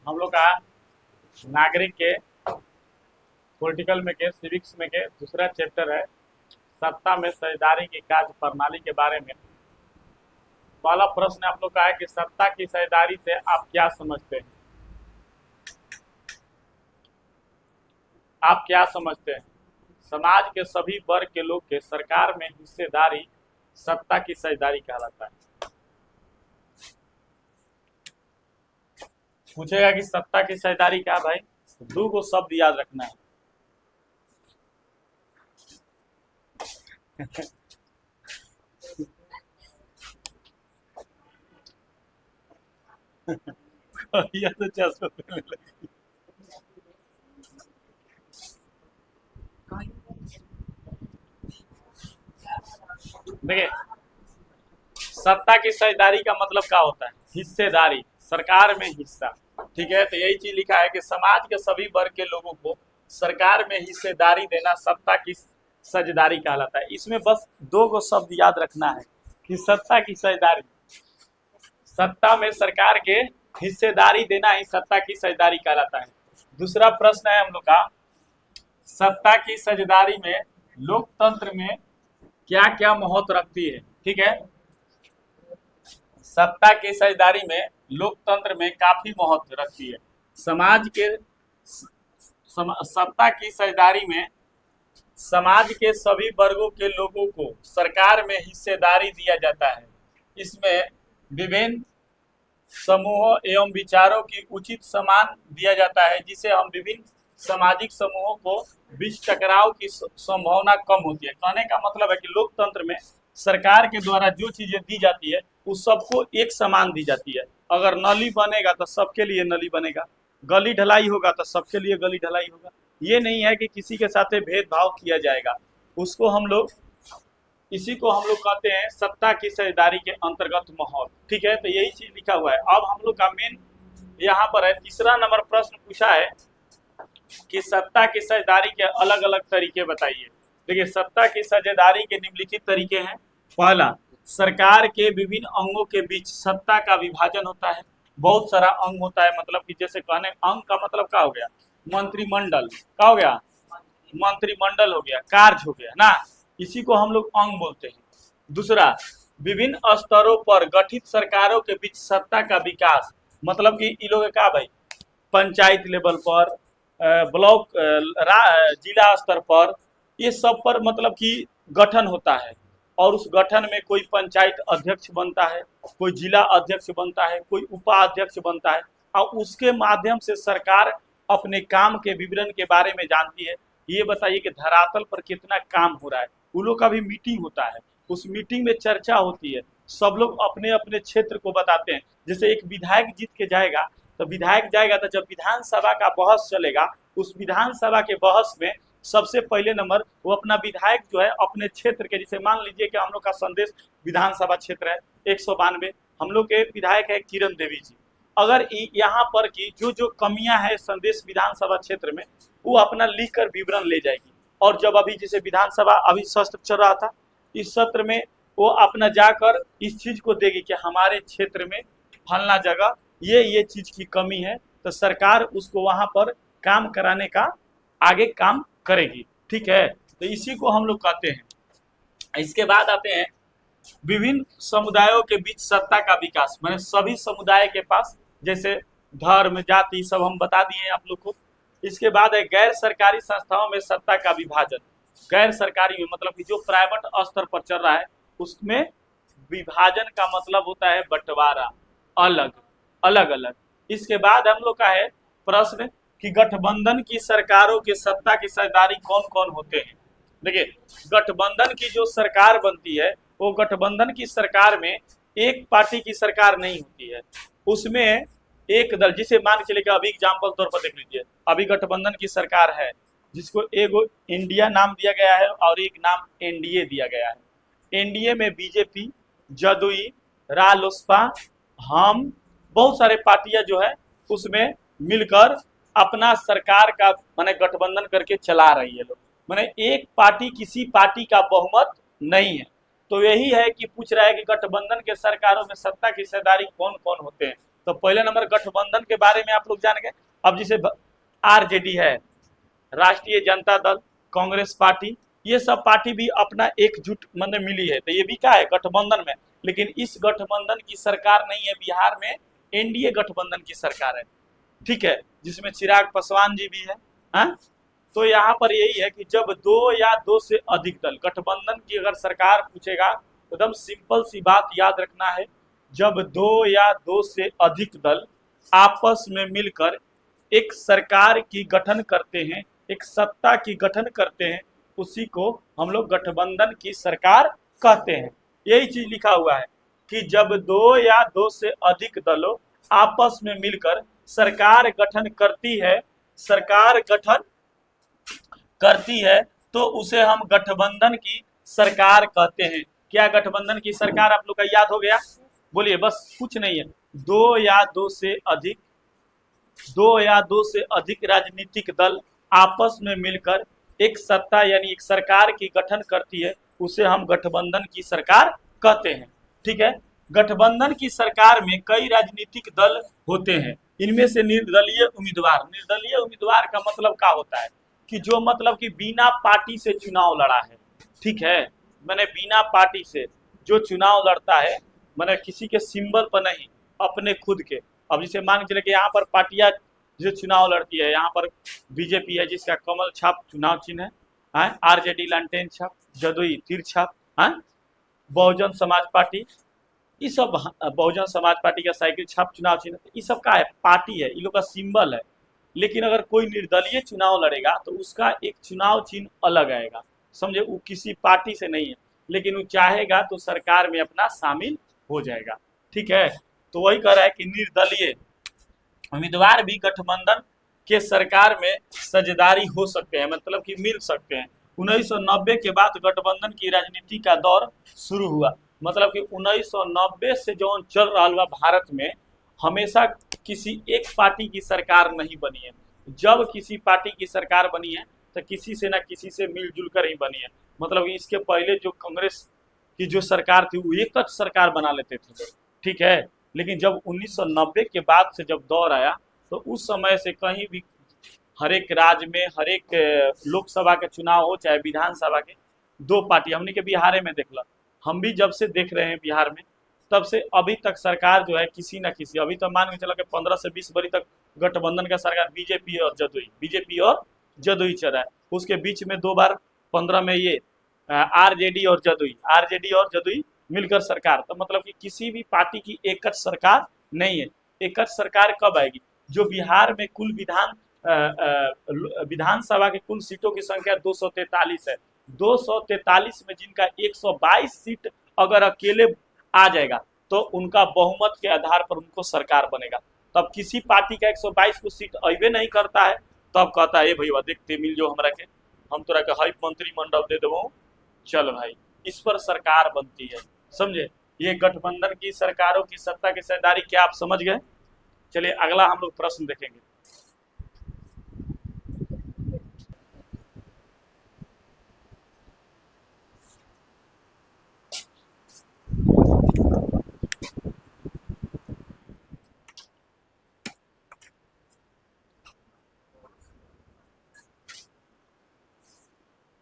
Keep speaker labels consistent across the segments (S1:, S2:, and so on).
S1: हम लोग का नागरिक के पॉलिटिकल में के सिविक्स में के दूसरा चैप्टर है सत्ता में साझेदारी की कार्य प्रणाली के बारे में। पहला प्रश्न आप लोग का है कि सत्ता की साझेदारी से आप क्या समझते हैं? आप क्या समझते हैं? समाज के सभी वर्ग के लोग के सरकार में हिस्सेदारी सत्ता की साझेदारी कहलाता है। पूछेगा कि सत्ता की साझेदारी क्या भाई? दो को शब्द याद रखना है। यह तो चस्प होने लगी। देखिए, सत्ता की साझेदारी का मतलब क्या होता है? हिस्सेदारी, सरकार में हिस्सा। ठीक है, तो यही चीज लिखा है कि समाज के सभी वर्ग के लोगों को सरकार में हिस्सेदारी देना सत्ता की साझेदारी कहलाता है। इसमें बस दो को शब्द याद रखना है कि सत्ता की साझेदारी, सत्ता में सरकार के हिस्सेदारी देना ही सत्ता की साझेदारी कहलाता है। दूसरा प्रश्न है हम लोग का, सत्ता की साझेदारी में लोकतंत्र में क्या क्या महत्व रखती है? ठीक है, सत्ता की साझेदारी में लोकतंत्र में काफी महत्व रखती है। समाज के सत्ता की साझेदारी में समाज के सभी वर्गों के लोगों को सरकार में हिस्सेदारी दिया जाता है। इसमें विभिन्न समूहों एवं विचारों की उचित सम्मान दिया जाता है, जिसे हम विभिन्न सामाजिक समूहों को बीच टकराव की संभावना कम होती है। कहने का मतलब है कि लोकतंत्र में सरकार के द्वारा जो चीजें दी जाती है उस सबको एक समान दी जाती है। अगर नली बनेगा तो सबके लिए नली बनेगा, गली ढलाई होगा तो सबके लिए गली ढलाई होगा। ये नहीं है कि किसी के साथ भेदभाव किया जाएगा। उसको हम लोग, इसी को हम लोग कहते हैं सत्ता की साझेदारी के अंतर्गत माहौल। ठीक है, तो यही चीज लिखा हुआ है। अब हम लोग का मेन यहाँ पर है, तीसरा नंबर प्रश्न पूछा है कि सत्ता की साझेदारी के अलग अलग तरीके बताइए। देखिए, सत्ता की साझेदारी के निम्नलिखित तरीके हैं। पहला, सरकार के विभिन्न अंगों के बीच सत्ता का विभाजन होता है। बहुत सारा अंग होता है, मतलब कि जैसे कहने अंग का मतलब क्या हो गया? मंत्रिमंडल। क्या हो गया? मंत्रिमंडल हो गया, कार्य हो गया ना, इसी को हम लोग अंग बोलते हैं। दूसरा, विभिन्न स्तरों पर गठित सरकारों के बीच सत्ता का विकास, मतलब कि इन लोग का भाई पंचायत लेवल पर, ब्लॉक, जिला स्तर पर, ये सब पर मतलब कि गठन होता है। और उस गठन में कोई पंचायत अध्यक्ष बनता है, कोई जिला अध्यक्ष बनता है, कोई उपाध्यक्ष बनता है, और उसके माध्यम से सरकार अपने काम के विवरण के बारे में जानती है। ये बताइए कि धरातल पर कितना काम हो रहा है। उन लोग का भी मीटिंग होता है, उस मीटिंग में चर्चा होती है, सब लोग अपने अपने क्षेत्र को बताते हैं। जैसे एक विधायक जीत के जाएगा तो विधायक जाएगा, तो जब विधानसभा का बहस चलेगा, उस विधानसभा के बहस में सबसे पहले नंबर वो अपना विधायक जो है अपने क्षेत्र के, जैसे मान लीजिए कि हम लोग का संदेश विधानसभा क्षेत्र है 192, हम लोग के विधायक है किरण देवी जी। अगर यहाँ पर की जो जो कमियां है संदेश विधानसभा क्षेत्र में, वो अपना लिख कर विवरण ले जाएगी। और जब अभी जैसे विधानसभा अभी सत्र चल रहा था, इस सत्र में वो अपना जाकर इस चीज को देगी कि हमारे क्षेत्र में फलना जगह ये चीज की कमी है, तो सरकार उसको वहां पर काम कराने का आगे काम करेगी। ठीक है, तो इसी को हम लोग कहते हैं। इसके बाद आते हैं विभिन्न समुदायों के बीच सत्ता का विकास, मैंने सभी समुदाय के पास, जैसे धर्म जाति सब हम बता दिए आप लोग को। इसके बाद है गैर सरकारी संस्थाओं में सत्ता का विभाजन। गैर सरकारी में मतलब कि जो प्राइवेट स्तर पर चल रहा है उसमें विभाजन का मतलब होता है बंटवारा, अलग अलग अलग। इसके बाद हम लोग का है प्रश्न कि गठबंधन की सरकारों के सत्ता की साझेदारी कौन कौन होते हैं। देखिए, गठबंधन की जो सरकार बनती है वो गठबंधन की सरकार में एक पार्टी की सरकार नहीं होती है, उसमें एक दल, जिसे मान के चलिए अभी एग्जाम्पल तौर पर देख लीजिए, अभी गठबंधन की सरकार है जिसको एक इंडिया नाम दिया गया है और एक नाम एनडीए दिया गया है। एनडीए में बीजेपी, जदयू, रालोसपा, हम, बहुत सारे पार्टियां जो है उसमें मिलकर अपना सरकार का माने गठबंधन करके चला रही है लोग। माने एक पार्टी किसी पार्टी का बहुमत नहीं है। तो यही है कि पूछ रहा है कि गठबंधन के सरकारों में सत्ता की साझेदारी कौन कौन होते हैं। तो पहले नंबर गठबंधन के बारे में आप लोग जान गए। अब जैसे आरजेडी है, राष्ट्रीय जनता दल, कांग्रेस पार्टी, ये सब पार्टी भी अपना एकजुट मतलब मिली है, तो ये भी क्या है गठबंधन में। लेकिन इस गठबंधन की सरकार नहीं है, बिहार में एनडीए गठबंधन की सरकार है, ठीक है, जिसमें चिराग पासवान जी भी है। हाँ? तो यहाँ पर यही है कि जब दो या दो से अधिक दल, गठबंधन की अगर सरकार पूछेगा तो एकदम सिंपल सी बात याद रखना है, जब दो या दो से अधिक दल आपस में मिलकर एक सरकार की गठन करते हैं, एक सत्ता की गठन करते हैं, उसी को हम लोग गठबंधन की सरकार कहते हैं। यही चीज लिखा हुआ है कि जब दो या दो से अधिक दलों आपस में मिलकर सरकार गठन करती है तो उसे हम गठबंधन की सरकार कहते हैं। क्या गठबंधन की सरकार आप लोग का याद हो गया? बोलिए, बस कुछ नहीं है, दो या दो से अधिक राजनीतिक दल आपस में मिलकर एक सत्ता यानी एक सरकार की गठन करती है, उसे हम गठबंधन की सरकार कहते हैं। ठीक है, गठबंधन की सरकार में कई राजनीतिक दल होते हैं, इनमें से निर्दलीय उम्मीदवार का मतलब क्या होता है कि जो मतलब कि बिना पार्टी से चुनाव लड़ा है। ठीक है, मैंने बिना पार्टी से जो चुनाव लड़ता है, मैंने किसी के सिंबल पर नहीं, अपने खुद के। अब जैसे मान के चले कि यहाँ पर पार्टियां जो चुनाव लड़ती है, यहाँ पर बीजेपी है जिसका कमल छाप चुनाव चिन्ह है, आरजेडी लालटेन छाप, जदयू तीर छाप, बहुजन समाज पार्टी, ये सब बहुजन समाज पार्टी का साइकिल छाप चुनाव चिन्ह, ये सब का है, पार्टी है, इन लोग का सिंबल है। लेकिन अगर कोई निर्दलीय चुनाव लड़ेगा तो उसका एक चुनाव चिन्ह अलग आएगा, समझे, वो किसी पार्टी से नहीं है, लेकिन वो चाहेगा तो सरकार में अपना शामिल हो जाएगा। ठीक है, तो वही कह रहा है कि निर्दलीय उम्मीदवार भी गठबंधन के सरकार में साझेदारी हो सकते हैं, मतलब कि मिल सकते हैं। 1990 के बाद गठबंधन की राजनीति का दौर शुरू हुआ, मतलब कि 1990 से जो चल रहा हुआ भारत में हमेशा किसी एक पार्टी की सरकार नहीं बनी है। जब किसी पार्टी की सरकार बनी है तो किसी से ना किसी से मिलजुल कर ही बनी है। मतलब इसके पहले जो कांग्रेस की जो सरकार थी वो एक सरकार बना लेते थे, ठीक है, लेकिन जब 1990 के बाद से जब दौर आया तो उस समय से कहीं भी हर एक राज्य में हर एक लोकसभा के चुनाव हो चाहे विधानसभा के, दो पार्टी, हमने के बिहार में देख ला, हम भी जब से देख रहे हैं बिहार में तब से अभी तक सरकार जो है किसी न किसी, अभी तो मान के चला कि 15 से 20 बरी तक गठबंधन का सरकार बीजेपी और जदयू चल रहा है। उसके बीच में 2 बार 15 में ये आरजेडी और जदयू मिलकर सरकार, तो मतलब कि किसी भी पार्टी की एकच सरकार नहीं है। एकच सरकार कब आएगी? जो बिहार में कुल विधानसभा के कुल सीटों की संख्या 243 है, 243 में जिनका 122 सीट अगर अकेले आ जाएगा तो उनका बहुमत के आधार पर उनको सरकार बनेगा। तब किसी पार्टी का 122 को सीट अबे नहीं करता है, तब कहता है भैया देखते मिल जो हमरा के, हम तोरा के हाई मंत्रिमंडल दे देबो, चल भाई, इस पर सरकार बनती है। समझे, ये गठबंधन की सरकारों की सत्ता की साझेदारी क्या आप समझ गए? चलिए अगला हम लोग प्रश्न देखेंगे।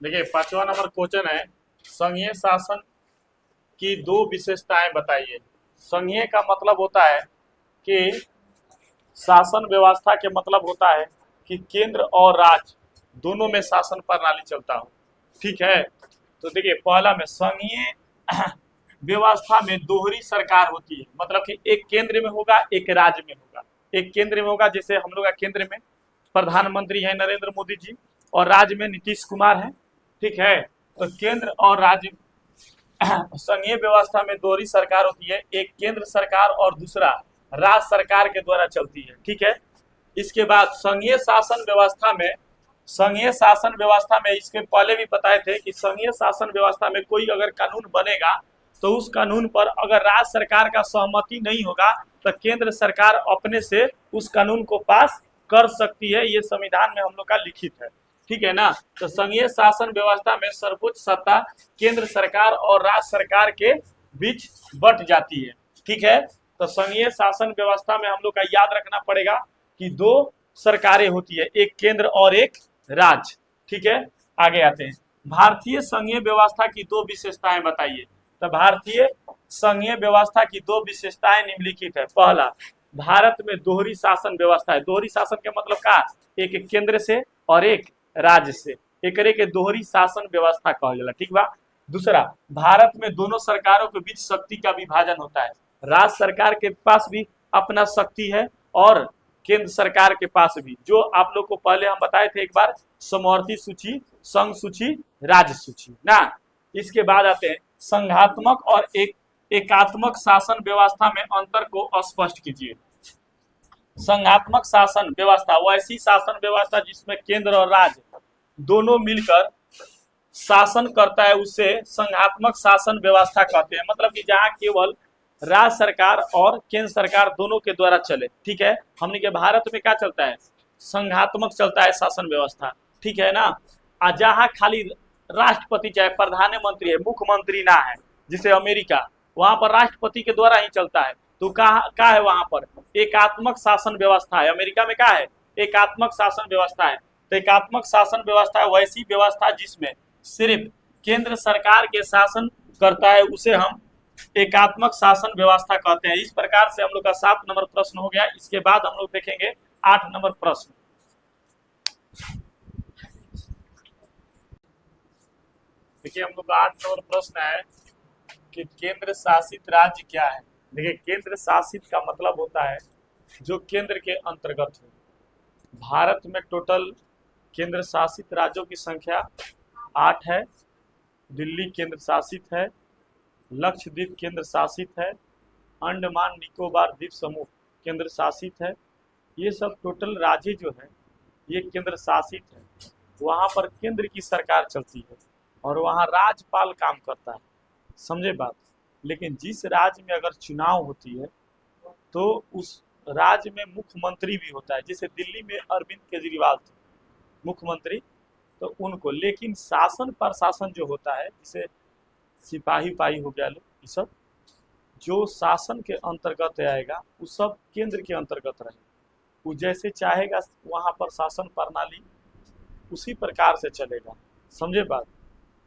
S1: देखिए 5वां नंबर क्वेश्चन है, संघीय शासन की 2 विशेषताएं बताइए। संघीय का मतलब होता है कि शासन व्यवस्था के मतलब होता है कि केंद्र और राज्य दोनों में शासन प्रणाली चलता हो। ठीक है, तो देखिए पहला में संघीय व्यवस्था में दोहरी सरकार होती है, मतलब कि एक केंद्र में होगा एक राज्य में होगा। एक केंद्र में होगा, जैसे हम लोग का केंद्र में प्रधानमंत्री है नरेंद्र मोदी जी और राज्य में नीतीश कुमार है। ठीक है, तो केंद्र और राज्य संघीय व्यवस्था में दोहरी सरकार होती है, एक केंद्र सरकार और दूसरा राज्य सरकार के द्वारा चलती है। ठीक है, इसके बाद संघीय शासन व्यवस्था में इसके पहले भी बताए थे कि संघीय शासन व्यवस्था में कोई अगर कानून बनेगा तो उस कानून पर अगर राज्य सरकार का सहमति नहीं होगा तो केंद्र सरकार अपने से उस कानून को पास कर सकती है। ये संविधान में हम लोग का लिखित है, ठीक है ना। तो संघीय शासन व्यवस्था में सर्वोच्च सत्ता केंद्र सरकार और राज्य सरकार के बीच बट जाती है। ठीक है, तो संघीय शासन व्यवस्था में हम लोग का याद रखना पड़ेगा कि दो सरकारें होती है, एक केंद्र और एक राज्य। ठीक है, आगे आते हैं। भारतीय संघीय व्यवस्था की दो विशेषताएं बताइए। तो भारतीय संघीय व्यवस्था की दो विशेषताएं निम्नलिखित है। पहला, भारत में दोहरी शासन व्यवस्था है। दोहरी शासन के मतलब का, एक केंद्र से और एक राज्य से, एकरे के दोहरी शासन व्यवस्था कहल जाला। ठीक बा। दूसरा, भारत में दोनों सरकारों के बीच शक्ति का विभाजन होता है। राज्य सरकार के पास भी अपना शक्ति है और केंद्र सरकार के पास भी, जो आप लोग को पहले हम बताए थे एक बार, समवर्ती सूची, संघ सूची, राज्य सूची ना। इसके बाद आते हैं संघात्मक और एकात्मक शासन व्यवस्था में अंतर को स्पष्ट कीजिए। संघात्मक शासन व्यवस्था वैसी शासन व्यवस्था जिसमें केंद्र और राज्य दोनों मिलकर शासन करता है, उसे संघात्मक शासन व्यवस्था कहते हैं। मतलब कि जहां केवल राज्य सरकार और केंद्र सरकार दोनों के द्वारा चले। ठीक है, हमने के भारत में क्या चलता है, संघात्मक चलता है शासन व्यवस्था। ठीक है ना। जहां खाली राष्ट्रपति चाहे प्रधानमंत्री है, मुख्यमंत्री ना है, जिसे अमेरिका, वहां पर राष्ट्रपति के द्वारा ही चलता है। तो का है वहां पर एकात्मक शासन व्यवस्था है। अमेरिका में क्या है, एकात्मक शासन व्यवस्था है। तो एकात्मक शासन व्यवस्था वैसी व्यवस्था जिसमें सिर्फ केंद्र सरकार के शासन करता है, उसे हम एकात्मक शासन व्यवस्था कहते हैं। इस प्रकार से हम लोग का 7 नंबर प्रश्न हो गया। इसके बाद हम लोग देखेंगे 8 नंबर प्रश्न। देखिए, हम लोग का 8 नंबर प्रश्न है कि केंद्र शासित राज्य क्या है। देखिए, केंद्र शासित का मतलब होता है जो केंद्र के अंतर्गत हो। भारत में टोटल केंद्र शासित राज्यों की संख्या 8 है। दिल्ली केंद्र शासित है, लक्षद्वीप केंद्र शासित है, अंडमान निकोबार द्वीप समूह केंद्र शासित है। ये सब टोटल राज्य जो है ये केंद्र शासित है। वहाँ पर केंद्र की सरकार चलती है और वहाँ राज्यपाल काम करता है। समझे बात। लेकिन जिस राज्य में अगर चुनाव होती है तो उस राज्य में मुख्यमंत्री भी होता है। जैसे दिल्ली में अरविंद केजरीवाल थे मुख्यमंत्री, तो उनको, लेकिन शासन प्रशासन जो होता है, जैसे सिपाही पाही हो गया लोग, ये सब जो शासन के अंतर्गत आएगा वो सब केंद्र के अंतर्गत रहे। वो जैसे चाहेगा वहाँ पर शासन प्रणाली उसी प्रकार से चलेगा। समझे बात।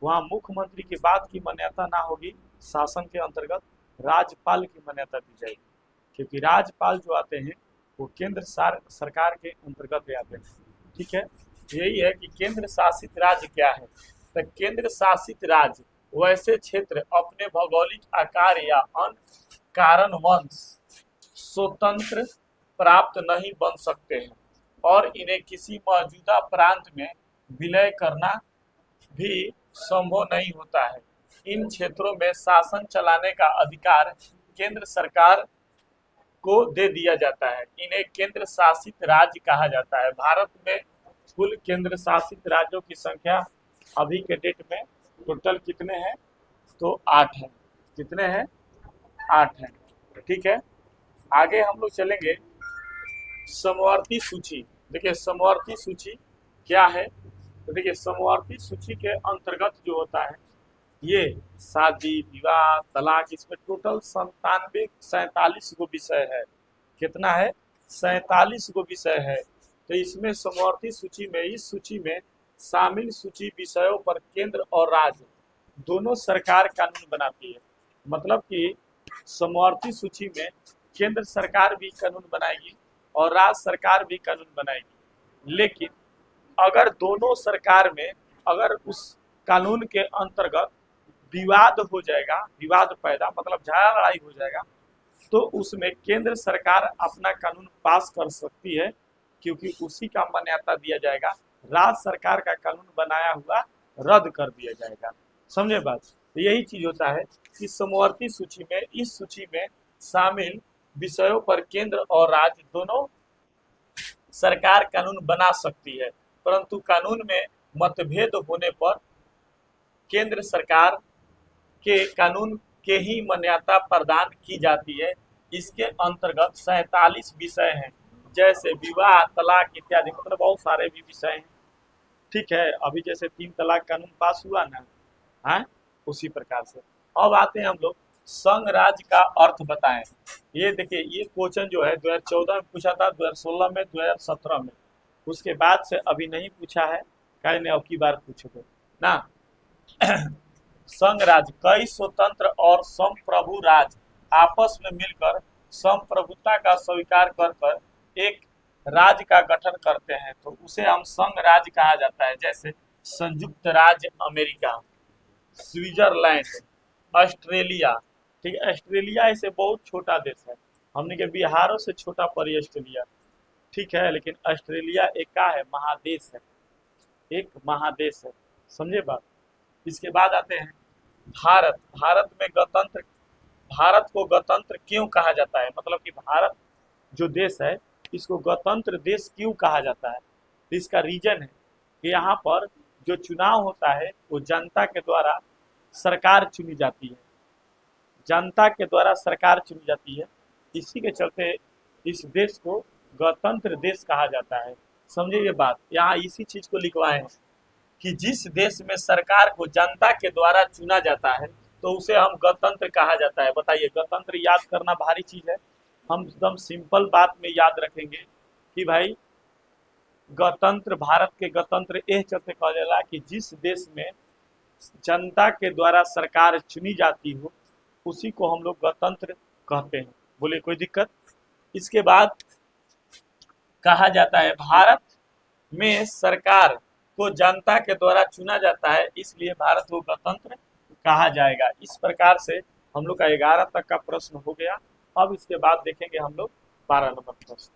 S1: वहाँ मुख्यमंत्री की बात की मान्यता ना होगी, शासन के अंतर्गत राज्यपाल की मान्यता दी जाएगी, क्योंकि राज्यपाल जो आते हैं वो केंद्र सरकार के अंतर्गत आते हैं। ठीक है, यही है कि केंद्र शासित राज्य क्या है। तो केंद्र शासित राज्य वैसे क्षेत्र अपने भौगोलिक आकार या अन्य कारणवश स्वतंत्र प्राप्त नहीं बन सकते हैं और इन्हें किसी मौजूदा प्रांत में विलय करना भी संभव नहीं होता है। इन क्षेत्रों में शासन चलाने का अधिकार केंद्र सरकार को दे दिया जाता है। इन्हें केंद्र शासित राज्य कहा जाता है। भारत में कुल केंद्र शासित राज्यों की संख्या अभी के डेट में टोटल कितने हैं, तो 8 हैं। कितने हैं, 8 हैं। ठीक है, आगे हम लोग चलेंगे समवर्ती सूची। देखिए, समवर्ती सूची क्या है। तो देखिए, समवर्ती सूची के अंतर्गत जो होता है ये शादी, विवाह, तलाक, इसमें टोटल 47 गो विषय है। कितना है, 47 गो विषय है। तो इसमें समवर्ती सूची में, इस सूची में शामिल सूची विषयों पर केंद्र और राज्य दोनों सरकार कानून बनाती है। मतलब कि समवर्ती सूची में केंद्र सरकार भी कानून बनाएगी और राज्य सरकार भी कानून बनाएगी। लेकिन अगर दोनों सरकार में अगर उस कानून के अंतर्गत विवाद हो जाएगा, विवाद पैदा मतलब झगड़ा लड़ाई हो जाएगा, तो उसमें केंद्र सरकार अपना कानून पास कर सकती है, क्योंकि उसी का मान्यता दिया जाएगा। राज्य सरकार का कानून बनाया हुआ रद्द कर दिया जाएगा। समझे बात। तो यही चीज होता है कि समवर्ती सूची में, इस सूची में शामिल विषयों पर केंद्र और राज्य दोनों सरकार कानून बना सकती है, परंतु कानून में मतभेद होने पर केंद्र सरकार के कानून के ही मान्यता प्रदान की जाती है। इसके अंतर्गत 47 विषय हैं, जैसे विवाह, तलाक इत्यादि, मतलब बहुत सारे भी विषय हैं। ठीक है, अभी जैसे 3 तलाक कानून पास हुआ ना, है उसी प्रकार से। अब आते हैं हम लोग संघ राज्य का अर्थ बताएं। ये देखिए, ये क्वेश्चन जो है 2014 में पूछा था, 2016 में, 2017 में, उसके बाद से अभी नहीं पूछा है, कहीं ने अब की बार पूछोगे ना। संघ राज्य कई स्वतंत्र और संप्रभु राज्य आपस में मिलकर संप्रभुता का स्वीकार कर कर एक राज्य का गठन करते हैं, तो उसे हम संघ राज्य कहा जाता है। जैसे संयुक्त राज्य अमेरिका, स्विट्जरलैंड, ऑस्ट्रेलिया। ठीक है, ऑस्ट्रेलिया इसे बहुत छोटा देश है, हमने के बिहारों से छोटा पड़ी ऑस्ट्रेलिया। ठीक है, लेकिन ऑस्ट्रेलिया एक का है, महादेश है, एक महादेश है, समझे बात। इसके बाद आते हैं भारत। भारत में गणतंत्र, भारत को गणतंत्र क्यों कहा जाता है, मतलब कि भारत जो देश है इसको गणतंत्र देश क्यों कहा जाता है। तो इसका रीजन है कि यहाँ पर जो चुनाव होता है वो जनता के द्वारा सरकार चुनी जाती है, जनता के द्वारा सरकार चुनी जाती है। इसी के चलते इस देश को गणतंत्र देश कहा जाता है। समझे ये बात, यहाँ इसी चीज को लिखवाए हैं कि जिस देश में सरकार को जनता के द्वारा चुना जाता है तो उसे हम गणतंत्र कहा जाता है। बताइए, गणतंत्र याद करना भारी चीज है, हम एकदम सिंपल बात में याद रखेंगे कि भाई गणतंत्र, भारत के गणतंत्र एह चलते कहा जाला कि जिस देश में जनता के द्वारा सरकार चुनी जाती हो उसी को हम लोग गणतंत्र कहते हैं। बोले कोई दिक्कत। इसके बाद कहा जाता है भारत में सरकार को जनता के द्वारा चुना जाता है, इसलिए भारत को गणतंत्र कहा जाएगा। इस प्रकार से हम लोग का 11 तक का प्रश्न हो गया। अब इसके बाद देखेंगे हम लोग 12 नंबर प्रश्न।